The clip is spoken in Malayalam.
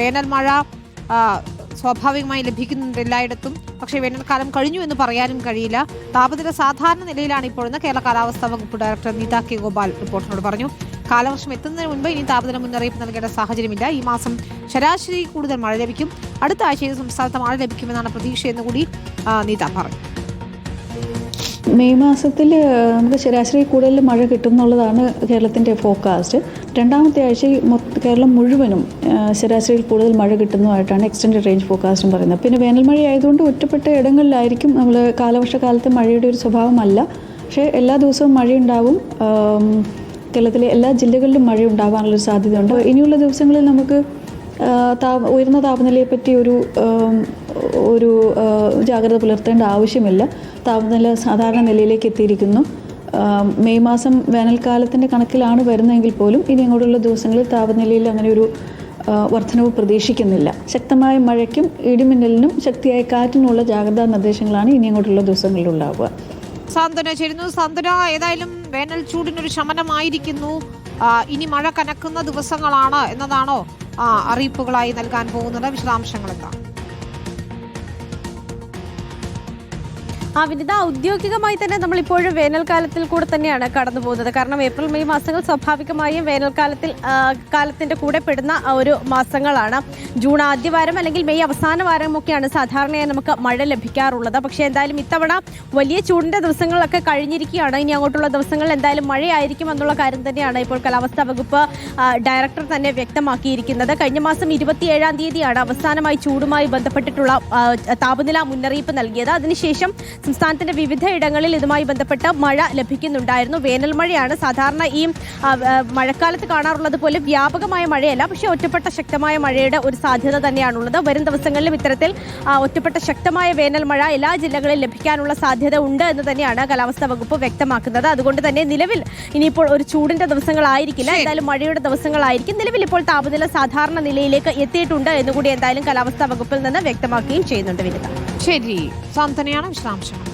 വേനൽ മഴ സ്വാഭാവികമായി ലഭിക്കുന്നുണ്ട് എല്ലായിടത്തും. പക്ഷേ വേനൽക്കാലം കഴിഞ്ഞു എന്ന് പറയാനും കഴിയില്ല. താപനില സാധാരണ നിലയിലാണ് ഇപ്പോഴെന്ന് കേരള കാലാവസ്ഥാ വകുപ്പ് ഡയറക്ടർ നീത കെ ഗോപാൽ റിപ്പോർട്ടിനോട് പറഞ്ഞു. കാലവർഷം എത്തുന്നതിന് മുൻപ് ഇനി താപനില മുന്നറിയിപ്പ് നൽകേണ്ട സാഹചര്യമില്ല. ഈ മാസം ശരാശരി കൂടുതൽ മഴ ലഭിക്കും. അടുത്ത ആഴ്ചയിൽ സംസ്ഥാനത്ത് മഴ ലഭിക്കുമെന്നാണ് പ്രതീക്ഷയെന്ന് കൂടി നീത പറഞ്ഞു. മെയ് മാസത്തിൽ നമുക്ക് ശരാശരി കൂടുതൽ മഴ കിട്ടും എന്നുള്ളതാണ് കേരളത്തിൻ്റെ ഫോക്കാസ്റ്റ്. രണ്ടാമത്തെ ആഴ്ച കേരളം മുഴുവനും ശരാശരിയിൽ കൂടുതൽ മഴ കിട്ടുന്നതായിട്ടാണ് എക്സ്റ്റൻഡ് റേഞ്ച് ഫോക്കാസ്റ്റും പറയുന്നത്. പിന്നെ വേനൽ മഴ ആയതുകൊണ്ട് ഒറ്റപ്പെട്ട ഇടങ്ങളിലായിരിക്കും. നമ്മൾ കാലവർഷക്കാലത്ത് മഴയുടെ ഒരു സ്വഭാവമല്ല, പക്ഷേ എല്ലാ ദിവസവും മഴയുണ്ടാവും. കേരളത്തിലെ എല്ലാ ജില്ലകളിലും മഴ ഉണ്ടാവാനുള്ളൊരു സാധ്യതയുണ്ട്. ഇനിയുള്ള ദിവസങ്ങളിൽ നമുക്ക് ഉയർന്ന താപനിലയെപ്പറ്റി ഒരു ജാഗ്രത പുലർത്തേണ്ട ആവശ്യമില്ല. താപനില സാധാരണ നിലയിലേക്ക് എത്തിയിരിക്കുന്നു. മെയ് മാസം വേനൽക്കാലത്തിൻ്റെ കണക്കിലാണ് വരുന്നതെങ്കിൽ പോലും ഇനി അങ്ങോട്ടുള്ള ദിവസങ്ങളിൽ താപനിലയിൽ അങ്ങനെ ഒരു വർധനവ് പ്രതീക്ഷിക്കുന്നില്ല. ശക്തമായ മഴയ്ക്കും ഇടിമിന്നലിനും ശക്തിയായ കാറ്റിനുമുള്ള ജാഗ്രതാ നിർദ്ദേശങ്ങളാണ് ഇനി അങ്ങോട്ടുള്ള ദിവസങ്ങളിൽ ഉണ്ടാവുക. സാന്ത്വന ചേരുന്നു. സാന്ത്വന, ഏതായാലും വേനൽ ചൂടിനൊരു ശമനമായിരിക്കുന്നു. ഇനി മഴ കനക്കുന്ന ദിവസങ്ങളാണ് എന്നതാണോ അറിയിപ്പുകളായി നൽകാൻ പോകുന്നത്? വിശദാംശങ്ങൾ എന്താ? വിനിത, ഔദ്യോഗികമായി തന്നെ നമ്മളിപ്പോഴും വേനൽക്കാലത്തിൽ കൂടെ തന്നെയാണ് കടന്നു പോകുന്നത്. കാരണം ഏപ്രിൽ മെയ് മാസങ്ങൾ സ്വാഭാവികമായും കാലത്തിന്റെ കൂടെ പെടുന്ന ഒരു മാസങ്ങളാണ്. ജൂൺ ആദ്യവാരം അല്ലെങ്കിൽ മെയ് അവസാന വാരമൊക്കെയാണ് സാധാരണയായി നമുക്ക് മഴ ലഭിക്കാറുള്ളത്. പക്ഷേ എന്തായാലും ഇത്തവണ വലിയ ചൂടിന്റെ ദിവസങ്ങളൊക്കെ കഴിഞ്ഞിരിക്കുകയാണ്. ഇനി അങ്ങോട്ടുള്ള ദിവസങ്ങളിൽ എന്തായാലും മഴയായിരിക്കും എന്നുള്ള കാര്യം തന്നെയാണ് ഇപ്പോൾ കാലാവസ്ഥാ വകുപ്പ് ഡയറക്ടർ തന്നെ വ്യക്തമാക്കിയിരിക്കുന്നത്. കഴിഞ്ഞ മാസം 27-ാം തീയതിയാണ് അവസാനമായി ചൂടുമായി ബന്ധപ്പെട്ടിട്ടുള്ള താപനില മുന്നറിയിപ്പ് നൽകിയത്. അതിനുശേഷം സംസ്ഥാനത്തിന്റെ വിവിധ ഇടങ്ങളിൽ ഇതുമായി ബന്ധപ്പെട്ട് മഴ ലഭിക്കുന്നുണ്ടായിരുന്നു. വേനൽ മഴയാണ് സാധാരണ ഈ മഴക്കാലത്ത് കാണാറുള്ളത് പോലെ വ്യാപകമായ മഴയല്ല, പക്ഷേ ഒറ്റപ്പെട്ട ശക്തമായ മഴയുടെ ഒരു സാധ്യത തന്നെയാണുള്ളത്. വരും ദിവസങ്ങളിലും ഇത്തരത്തിൽ ഒറ്റപ്പെട്ട ശക്തമായ വേനൽ മഴ എല്ലാ ജില്ലകളിലും ലഭിക്കാനുള്ള സാധ്യത ഉണ്ട് എന്ന് തന്നെയാണ് കാലാവസ്ഥാ വകുപ്പ് വ്യക്തമാക്കുന്നത്. അതുകൊണ്ട് തന്നെ നിലവിൽ ഇനിയിപ്പോൾ ഒരു ചൂടിന്റെ ദിവസങ്ങളായിരിക്കില്ല, എന്തായാലും മഴയുടെ ദിവസങ്ങളായിരിക്കും. നിലവിൽ ഇപ്പോൾ താപനില സാധാരണ നിലയിലേക്ക് എത്തിയിട്ടുണ്ട് എന്നുകൂടി എന്തായാലും കാലാവസ്ഥാ വകുപ്പിൽ നിന്ന് വ്യക്തമാക്കുകയും ചെയ്യുന്നുണ്ട്. വിനിത, ശരി, സാന്ത്വനയാണ് വിശദാംശങ്ങൾ.